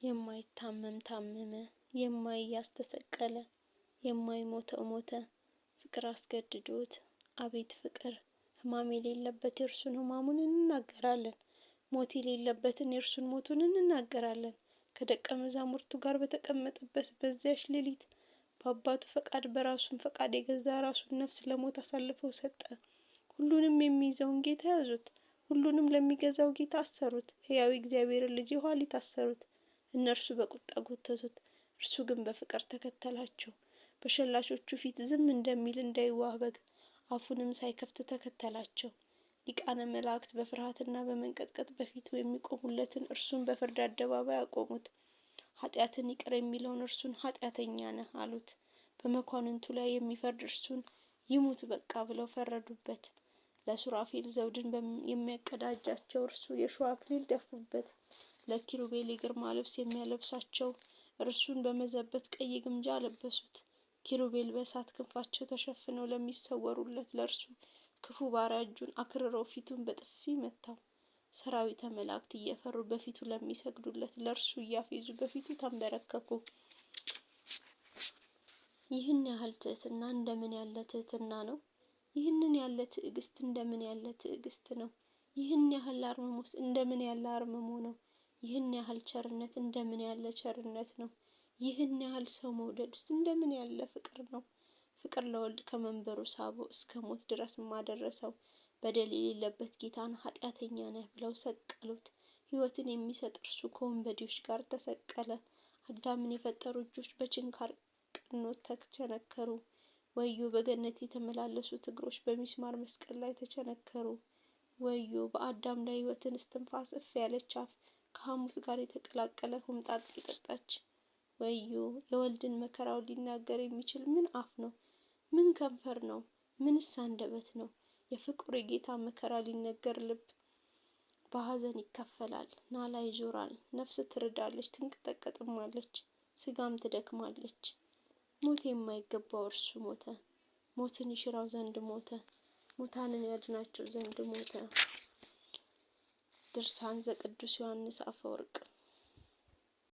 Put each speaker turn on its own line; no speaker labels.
የማይታመም ታመመ፣ የማይያዝ ተሰቀለ፣ የማይሞተው ሞተ። ፍቅር አስገድዶት አቤት ፍቅር! ሕማም የሌለበት የእርሱን ሕማሙን እንናገራለን፣ ሞት የሌለበትን የእርሱን ሞቱን እንናገራለን። ከደቀ መዛሙርቱ ጋር በተቀመጠበት በዚያች ሌሊት በአባቱ ፈቃድ በራሱን ፈቃድ የገዛ ራሱን ነፍስ ለሞት አሳልፈው ሰጠ። ሁሉንም የሚይዘውን ጌታ ያዙት፣ ሁሉንም ለሚገዛው ጌታ አሰሩት። ሕያው እግዚአብሔርን ልጅ የኋሊት አሰሩት። እነርሱ በቁጣ ጎተቱት፣ እርሱ ግን በፍቅር ተከተላቸው። በሸላቾቹ ፊት ዝም እንደሚል እንዳይዋህ በግ አፉንም ሳይከፍት ተከተላቸው። ሊቃነ መላእክት በፍርሃትና በመንቀጥቀጥ በፊቱ የሚቆሙለትን እርሱን በፍርድ አደባባይ አቆሙት። ኃጢአትን ይቅር የሚለውን እርሱን ኃጢአተኛ ነህ አሉት። በመኳንንቱ ላይ የሚፈርድ እርሱን ይሙት በቃ ብለው ፈረዱበት። ለሱራፌል ዘውድን የሚያቀዳጃቸው እርሱ የሾህ አክሊል ደፉበት። ለኪሩቤል የግርማ ልብስ የሚያለብሳቸው እርሱን በመዘበት ቀይ ግምጃ አለበሱት። ኪሩቤል በእሳት ክንፋቸው ተሸፍነው ለሚሰወሩለት ለእርሱ ክፉ ባሪያ እጁን አክርረው ፊቱን በጥፊ መታው። ሰራዊተ መላእክት እየፈሩ በፊቱ ለሚሰግዱለት ለእርሱ እያፌዙ በፊቱ ተንበረከኩ። ይህን ያህል ትህትና እንደምን ያለ ትህትና ነው! ይህንን ያለ ትዕግስት እንደምን ያለ ትዕግስት ነው! ይህን ያህል አርምሞስ እንደምን ያለ አርምሞ ነው! ይህን ያህል ቸርነት እንደምን ያለ ቸርነት ነው! ይህን ያህል ሰው መውደድስ እንደምን ያለ ፍቅር ነው! ፍቅር ለወልድ ከመንበሩ ሳቦ እስከ ሞት ድረስ ማደረሰው። በደል የሌለበት ጌታን ኃጢአተኛ ነህ ብለው ሰቀሉት። ሕይወትን የሚሰጥ እርሱ ከወንበዴዎች ጋር ተሰቀለ። አዳምን የፈጠሩ እጆች በችንካር ቅኖት ተቸነከሩ። ወዮ! በገነት የተመላለሱት እግሮች በሚስማር መስቀል ላይ ተቸነከሩ። ወዮ! በአዳም ላይ ሕይወትን እስትንፋስ እፍ ያለች አፍ ከሐሞት ጋር የተቀላቀለ ሆምጣጤ ጠጣች። ወዮ! የወልድን መከራውን ሊናገር የሚችል ምን አፍ ነው? ምን ከንፈር ነው? ምንስ አንደበት ነው? የፍቁር የጌታ መከራ ሊነገር ልብ በሐዘን ይከፈላል፣ ናላ ይዞራል፣ ነፍስ ትርዳለች፣ ትንቀጠቀጥማለች፣ ስጋም ትደክማለች። ሞት የማይገባው እርሱ ሞተ፣ ሞትን ይሽራው ዘንድ ሞተ፣ ሙታንን ያድናቸው ዘንድ ሞተ። ድርሳን ዘቅዱስ ዮሐንስ አፈወርቅ